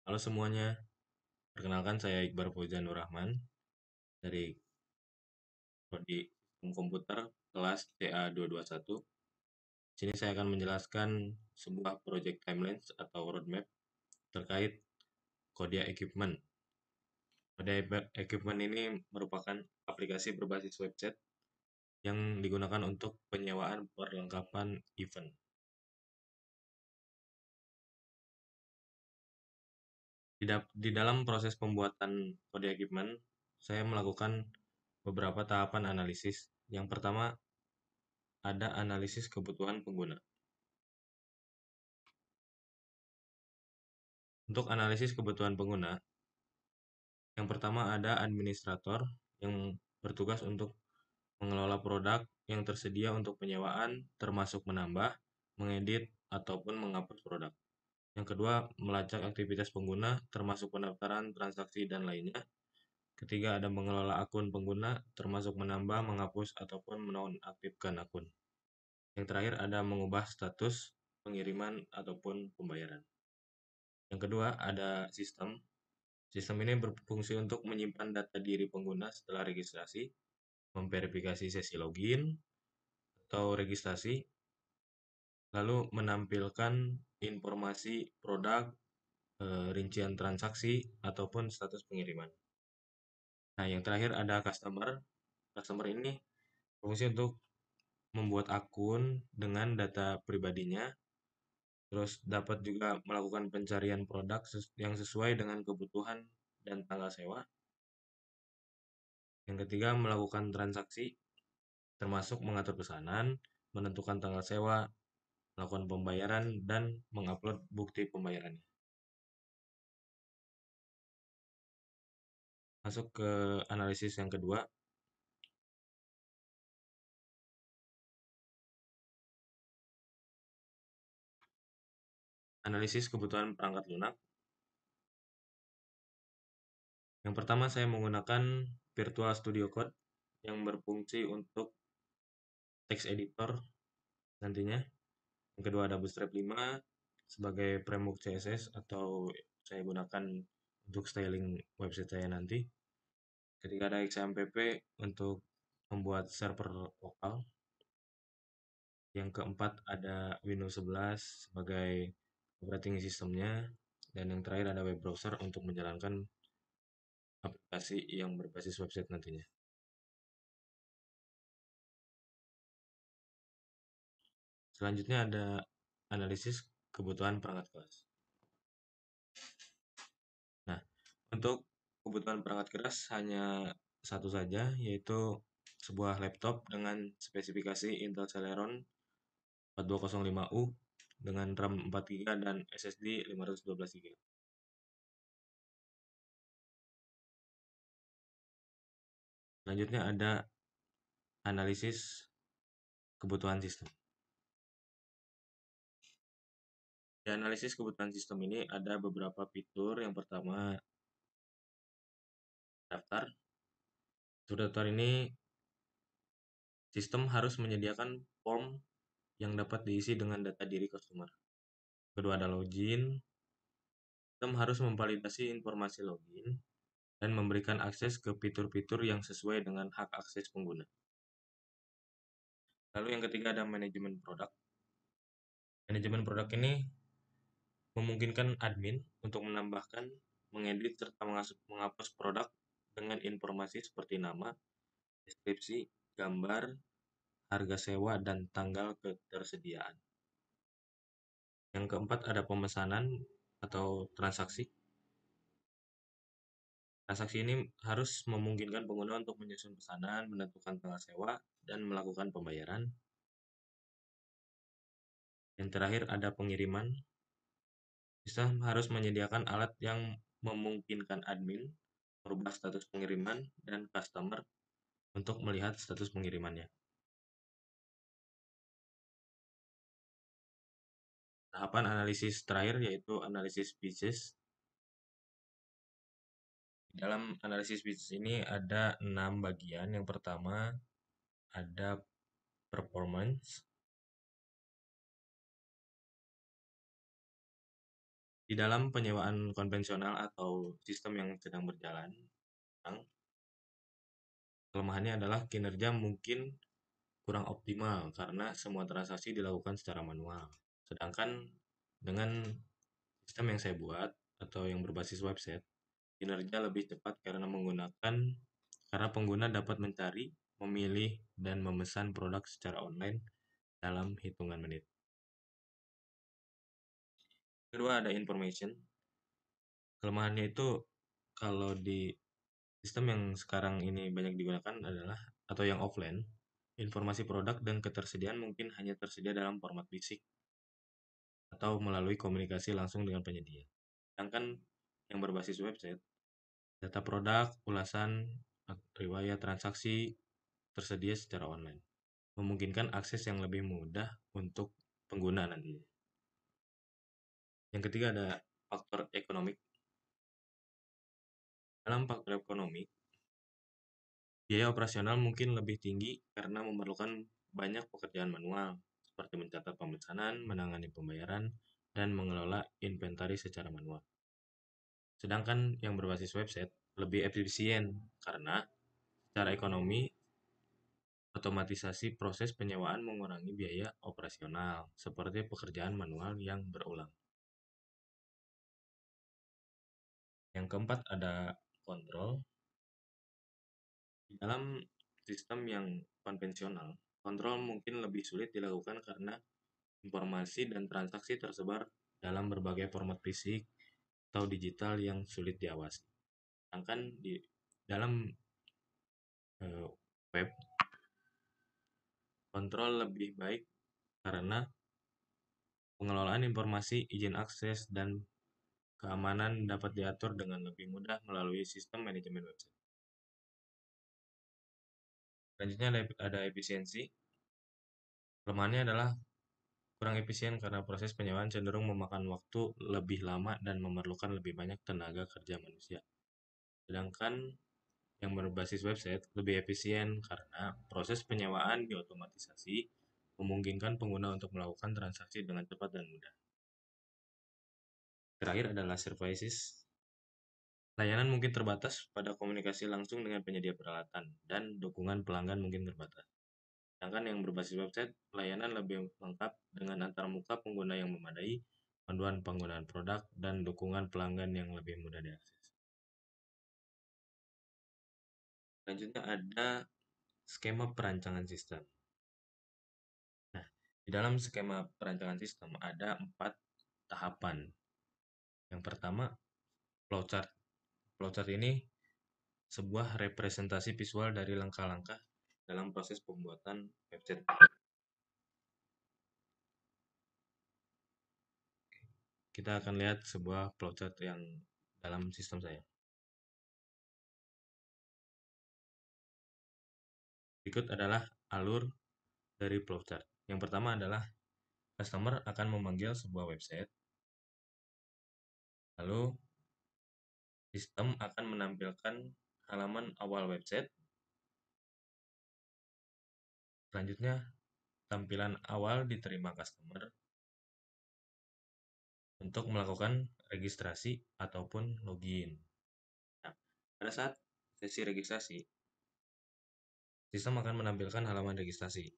Halo semuanya, perkenalkan saya Iqbal Fauzan Nur Rahman dari Prodi Sistem Komputer kelas TA221. Di sini saya akan menjelaskan sebuah project timelines atau roadmap terkait Kodia Equipment. Kodia Equipment ini merupakan aplikasi berbasis website yang digunakan untuk penyewaan perlengkapan event. Di dalam proses pembuatan Kodia Equipment, saya melakukan beberapa tahapan analisis. Yang pertama, ada analisis kebutuhan pengguna. Untuk analisis kebutuhan pengguna, yang pertama ada administrator yang bertugas untuk mengelola produk yang tersedia untuk penyewaan, termasuk menambah, mengedit, ataupun menghapus produk. Yang kedua, melacak aktivitas pengguna, termasuk pendaftaran, transaksi, dan lainnya. Ketiga, ada mengelola akun pengguna, termasuk menambah, menghapus, ataupun menonaktifkan akun. Yang terakhir, ada mengubah status, pengiriman, ataupun pembayaran. Yang kedua, ada sistem. Sistem ini berfungsi untuk menyimpan data diri pengguna setelah registrasi, memverifikasi sesi login atau registrasi, lalu menampilkan informasi produk, rincian transaksi, ataupun status pengiriman. Nah, yang terakhir ada customer. Customer ini berfungsi untuk membuat akun dengan data pribadinya, terus dapat juga melakukan pencarian produk yang sesuai dengan kebutuhan dan tanggal sewa. Yang ketiga, melakukan transaksi, termasuk mengatur pesanan, menentukan tanggal sewa, melakukan pembayaran, dan mengupload bukti pembayarannya. Masuk ke analisis yang kedua, analisis kebutuhan perangkat lunak. Yang pertama, saya menggunakan Virtual Studio Code yang berfungsi untuk text editor nantinya. Yang kedua, ada Bootstrap 5 sebagai framework CSS atau saya gunakan untuk styling website saya nanti. Ketiga, ada XAMPP untuk membuat server lokal. Yang keempat, ada Windows 11 sebagai operating systemnya. Dan yang terakhir, ada web browser untuk menjalankan aplikasi yang berbasis website nantinya. Selanjutnya ada analisis kebutuhan perangkat keras. Nah, untuk kebutuhan perangkat keras hanya satu saja, yaitu sebuah laptop dengan spesifikasi Intel Celeron 4205U dengan RAM 4 GB dan SSD 512 GB. Selanjutnya ada analisis kebutuhan sistem. Di analisis kebutuhan sistem ini ada beberapa fitur. Yang pertama, daftar. Fitur daftar ini sistem harus menyediakan form yang dapat diisi dengan data diri customer. Kedua, ada login. Sistem harus memvalidasi informasi login dan memberikan akses ke fitur-fitur yang sesuai dengan hak akses pengguna. Lalu yang ketiga ada manajemen produk. Manajemen produk ini memungkinkan admin untuk menambahkan, mengedit, serta menghapus produk dengan informasi seperti nama, deskripsi, gambar, harga sewa, dan tanggal ketersediaan. Yang keempat ada pemesanan atau transaksi. Transaksi ini harus memungkinkan pengguna untuk menyusun pesanan, menentukan tanggal sewa, dan melakukan pembayaran. Yang terakhir ada pengiriman. Sistem harus menyediakan alat yang memungkinkan admin merubah status pengiriman dan customer untuk melihat status pengirimannya. Tahapan analisis terakhir yaitu analisis bisnis. Dalam analisis bisnis ini ada 6 bagian. Yang pertama ada performance. Di dalam penyewaan konvensional atau sistem yang sedang berjalan, kelemahannya adalah kinerja mungkin kurang optimal karena semua transaksi dilakukan secara manual. Sedangkan dengan sistem yang saya buat atau yang berbasis website, kinerja lebih cepat karena pengguna dapat mencari, memilih, dan memesan produk secara online dalam hitungan menit. Kedua ada information. Kelemahannya itu kalau di sistem yang sekarang ini banyak digunakan adalah atau yang offline, informasi produk dan ketersediaan mungkin hanya tersedia dalam format fisik atau melalui komunikasi langsung dengan penyedia. Sedangkan yang berbasis website, data produk, ulasan, riwayat transaksi tersedia secara online, memungkinkan akses yang lebih mudah untuk pengguna nantinya. Yang ketiga ada faktor ekonomi. Dalam faktor ekonomi, biaya operasional mungkin lebih tinggi karena memerlukan banyak pekerjaan manual, seperti mencatat pemesanan, menangani pembayaran, dan mengelola inventaris secara manual. Sedangkan yang berbasis website lebih efisien karena secara ekonomi, otomatisasi proses penyewaan mengurangi biaya operasional, seperti pekerjaan manual yang berulang. Yang keempat ada kontrol. Di dalam sistem yang konvensional, kontrol mungkin lebih sulit dilakukan karena informasi dan transaksi tersebar dalam berbagai format fisik atau digital yang sulit diawasi. Sedangkan di dalam web, kontrol lebih baik karena pengelolaan informasi, izin akses, dan keamanan dapat diatur dengan lebih mudah melalui sistem manajemen website. Selanjutnya ada efisiensi. Kelemahannya adalah kurang efisien karena proses penyewaan cenderung memakan waktu lebih lama dan memerlukan lebih banyak tenaga kerja manusia. Sedangkan yang berbasis website lebih efisien karena proses penyewaan diotomatisasi, memungkinkan pengguna untuk melakukan transaksi dengan cepat dan mudah. Terakhir adalah services. Layanan mungkin terbatas pada komunikasi langsung dengan penyedia peralatan, dan dukungan pelanggan mungkin terbatas. Sedangkan yang berbasis website, layanan lebih lengkap dengan antarmuka pengguna yang memadai, panduan penggunaan produk, dan dukungan pelanggan yang lebih mudah diakses. Selanjutnya ada skema perancangan sistem. Nah, di dalam skema perancangan sistem ada 4 tahapan. Yang pertama, flowchart. Flowchart ini sebuah representasi visual dari langkah-langkah dalam proses pembuatan website. Kita akan lihat sebuah flowchart yang dalam sistem saya. Berikut adalah alur dari flowchart. Yang pertama adalah customer akan memanggil sebuah website. Lalu sistem akan menampilkan halaman awal website. Selanjutnya, tampilan awal diterima customer untuk melakukan registrasi ataupun login. Nah, pada saat sesi registrasi, sistem akan menampilkan halaman registrasi.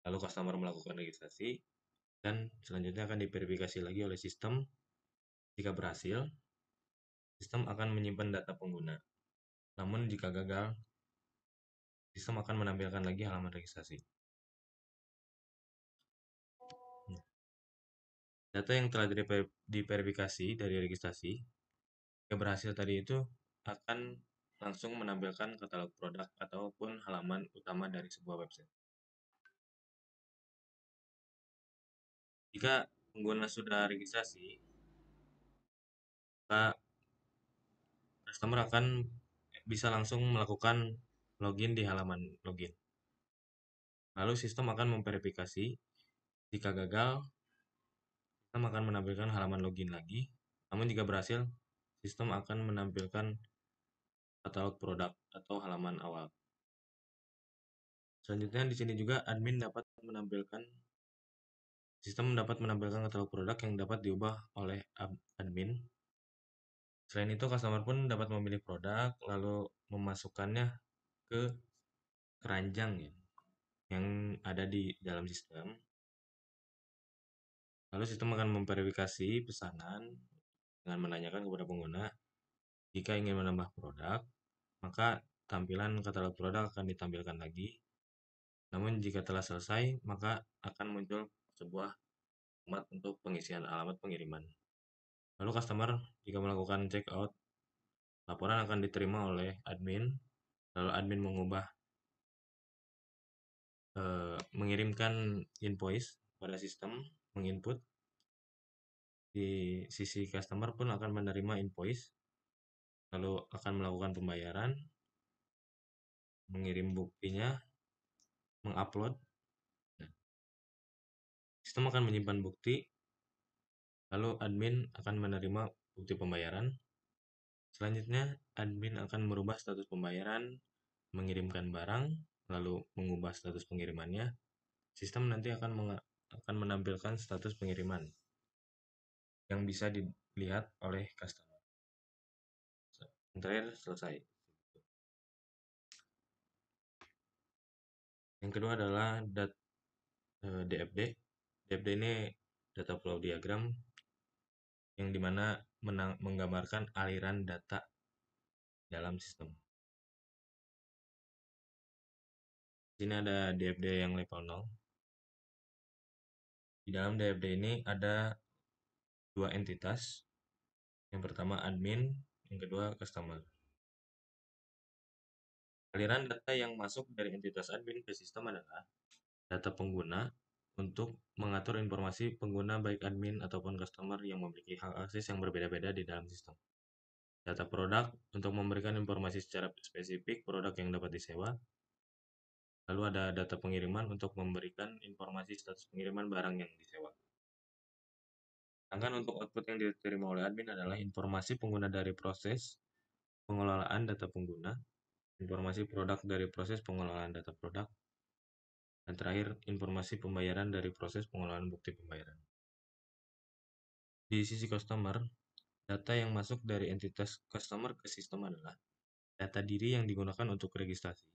Lalu customer melakukan registrasi, dan selanjutnya akan diverifikasi lagi oleh sistem. Jika berhasil, sistem akan menyimpan data pengguna. Namun jika gagal, sistem akan menampilkan lagi halaman registrasi. Data yang telah diverifikasi dari registrasi, jika berhasil tadi itu akan langsung menampilkan katalog produk ataupun halaman utama dari sebuah website. Jika pengguna sudah registrasi, maka customer akan bisa langsung melakukan login di halaman login. Lalu sistem akan memverifikasi. Jika gagal, sistem akan menampilkan halaman login lagi. Namun jika berhasil, sistem akan menampilkan katalog produk atau halaman awal. Selanjutnya di sini juga admin dapat menampilkan Sistem dapat menampilkan katalog produk yang dapat diubah oleh admin. Selain itu, customer pun dapat memilih produk, lalu memasukkannya ke keranjang ya, yang ada di dalam sistem. Lalu sistem akan memverifikasi pesanan dengan menanyakan kepada pengguna jika ingin menambah produk, maka tampilan katalog produk akan ditampilkan lagi. Namun jika telah selesai, maka akan muncul sebuah format untuk pengisian alamat pengiriman. Lalu customer jika melakukan checkout, laporan akan diterima oleh admin, lalu admin mengirimkan invoice pada sistem, menginput. Di sisi customer pun akan menerima invoice, lalu akan melakukan pembayaran, mengirim buktinya, mengupload. Nah, sistem akan menyimpan bukti, lalu admin akan menerima bukti pembayaran. Selanjutnya, admin akan merubah status pembayaran, mengirimkan barang, lalu mengubah status pengirimannya. Sistem nanti akan menampilkan status pengiriman yang bisa dilihat oleh customer. Yang terakhir selesai. Yang kedua adalah DFD. DFD ini data flow diagram yang dimana menggambarkan aliran data dalam sistem. Di sini ada DFD yang level 0. Di dalam DFD ini ada dua entitas. Yang pertama admin, yang kedua customer. Aliran data yang masuk dari entitas admin ke sistem adalah data pengguna untuk mengatur informasi pengguna baik admin ataupun customer yang memiliki hak akses yang berbeda-beda di dalam sistem. Data produk untuk memberikan informasi secara spesifik produk yang dapat disewa. Lalu ada data pengiriman untuk memberikan informasi status pengiriman barang yang disewa. Sedangkan untuk output yang diterima oleh admin adalah informasi pengguna dari proses pengelolaan data pengguna, informasi produk dari proses pengelolaan data produk, dan terakhir informasi pembayaran dari proses pengelolaan bukti pembayaran. Di sisi customer, data yang masuk dari entitas customer ke sistem adalah data diri yang digunakan untuk registrasi.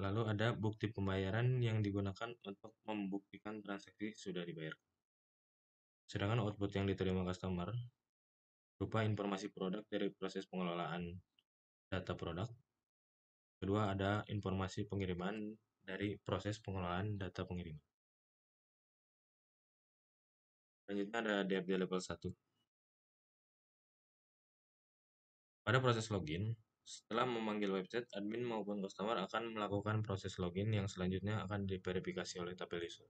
Lalu ada bukti pembayaran yang digunakan untuk membuktikan transaksi sudah dibayar. Sedangkan output yang diterima customer berupa informasi produk dari proses pengelolaan data produk. Kedua ada informasi pengiriman dari proses pengelolaan data pengiriman. Selanjutnya ada DFD level 1. Pada proses login, setelah memanggil website, admin maupun customer akan melakukan proses login yang selanjutnya akan diverifikasi oleh tabel ISO.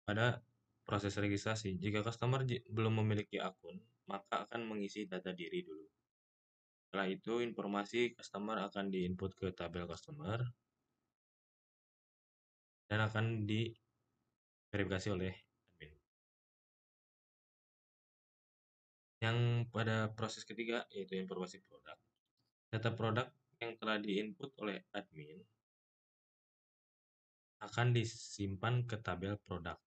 Pada proses registrasi, jika customer belum memiliki akun, maka akan mengisi data diri dulu. Setelah itu, informasi customer akan diinput ke tabel customer dan akan diverifikasi oleh admin. Yang pada proses ketiga, yaitu informasi produk. Data produk yang telah diinput oleh admin akan disimpan ke tabel produk.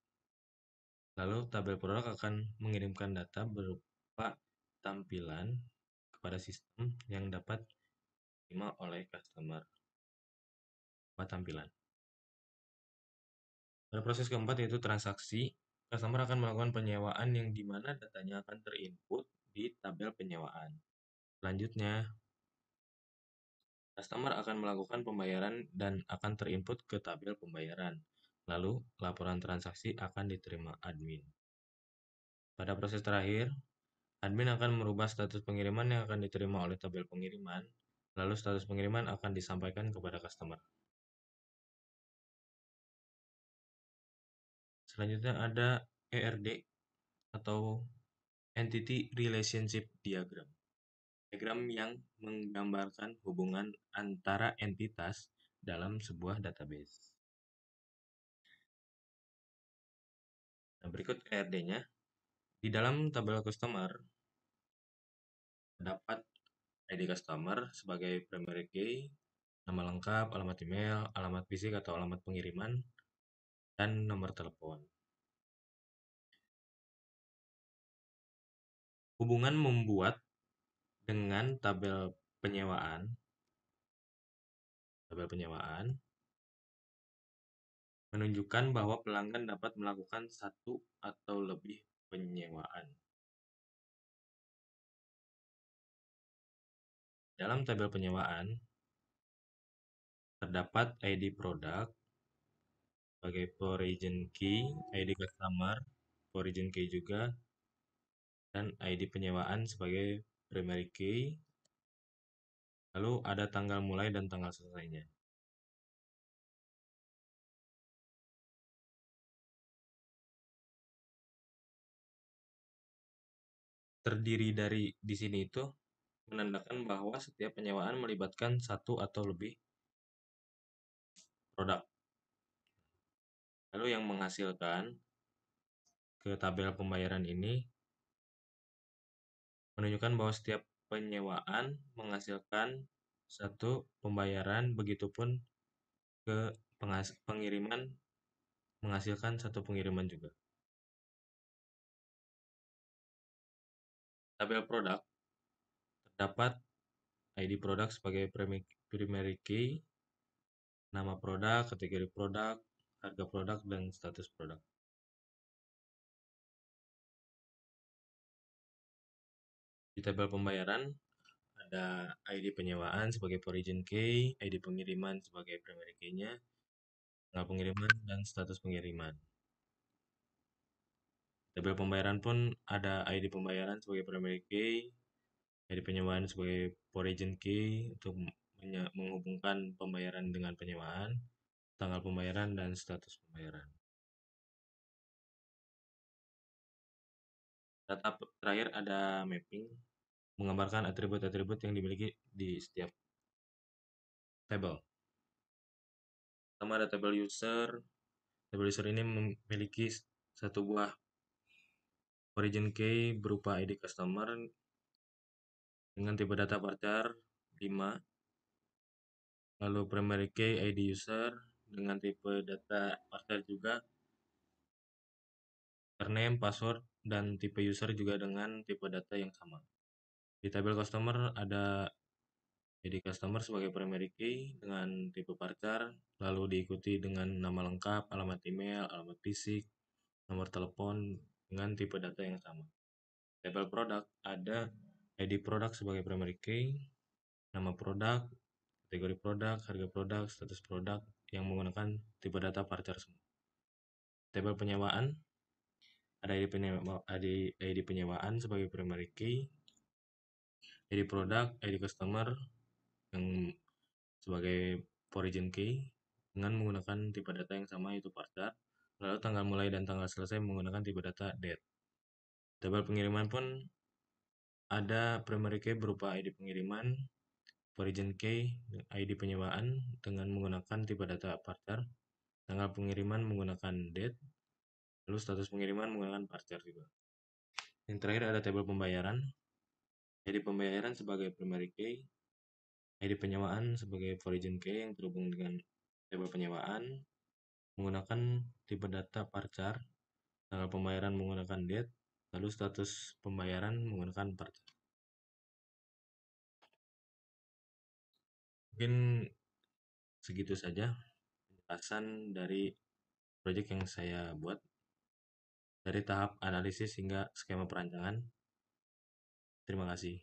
Lalu tabel produk akan mengirimkan data berupa tampilan kepada sistem yang dapat diterima oleh customer. Tampilan. Pada proses keempat yaitu transaksi, customer akan melakukan penyewaan yang dimana datanya akan terinput di tabel penyewaan. Selanjutnya, customer akan melakukan pembayaran dan akan terinput ke tabel pembayaran. Lalu, laporan transaksi akan diterima admin. Pada proses terakhir, admin akan merubah status pengiriman yang akan diterima oleh tabel pengiriman, lalu status pengiriman akan disampaikan kepada customer. Selanjutnya ada ERD atau Entity Relationship Diagram. Diagram yang menggambarkan hubungan antara entitas dalam sebuah database. Nah, berikut ERD-nya. Di dalam tabel customer, terdapat ID customer sebagai primary key, nama lengkap, alamat email, alamat fisik atau alamat pengiriman, dan nomor telepon. Hubungan membuat dengan tabel penyewaan menunjukkan bahwa pelanggan dapat melakukan satu atau lebih penyewaan. Dalam tabel penyewaan, terdapat ID produk sebagai origin key, ID customer, origin key juga, dan ID penyewaan sebagai primary key. Lalu ada tanggal mulai dan tanggal selesainya. Terdiri dari di sini itu menandakan bahwa setiap penyewaan melibatkan satu atau lebih produk. Lalu yang menghasilkan ke tabel pembayaran ini menunjukkan bahwa setiap penyewaan menghasilkan satu pembayaran, begitupun ke pengiriman menghasilkan satu pengiriman juga. Tabel produk terdapat ID produk sebagai primary key, nama produk, kategori produk, harga produk, dan status produk. Di tabel pembayaran ada ID penyewaan sebagai origin key, ID pengiriman sebagai primary key-nya, tanggal pengiriman, dan status pengiriman. Tabel pembayaran pun ada ID pembayaran sebagai primary key, ID penyewaan sebagai origin key untuk menghubungkan pembayaran dengan penyewaan, tanggal pembayaran, dan status pembayaran. Data terakhir ada mapping, menggambarkan atribut-atribut yang dimiliki di setiap tabel. Pertama ada tabel user. Tabel user ini memiliki satu buah origin key berupa ID customer dengan tipe data varchar 5, lalu primary key ID user dengan tipe data varchar juga, username, password, dan tipe user juga dengan tipe data yang sama. Di tabel customer ada ID customer sebagai primary key dengan tipe varchar, lalu diikuti dengan nama lengkap, alamat email, alamat fisik, nomor telepon dengan tipe data yang sama. Tabel produk ada ID produk sebagai primary key, nama produk, kategori produk, harga produk, status produk yang menggunakan tipe data varchar semua. Tabel penyewaan ada ID penyewaan sebagai primary key, ID produk, ID customer yang sebagai origin key dengan menggunakan tipe data yang sama yaitu varchar, lalu tanggal mulai dan tanggal selesai menggunakan tipe data date. Tabel pengiriman pun ada primary key berupa ID pengiriman, origin key, ID penyewaan dengan menggunakan tipe data varchar, tanggal pengiriman menggunakan date, lalu status pengiriman menggunakan varchar juga. Yang terakhir ada tabel pembayaran. ID pembayaran sebagai primary key, ID penyewaan sebagai origin key yang terhubung dengan tabel penyewaan, menggunakan tipe data varchar, tanggal pembayaran menggunakan date, lalu status pembayaran menggunakan varchar. Mungkin segitu saja penjelasan dari proyek yang saya buat dari tahap analisis hingga skema perancangan. Terima kasih.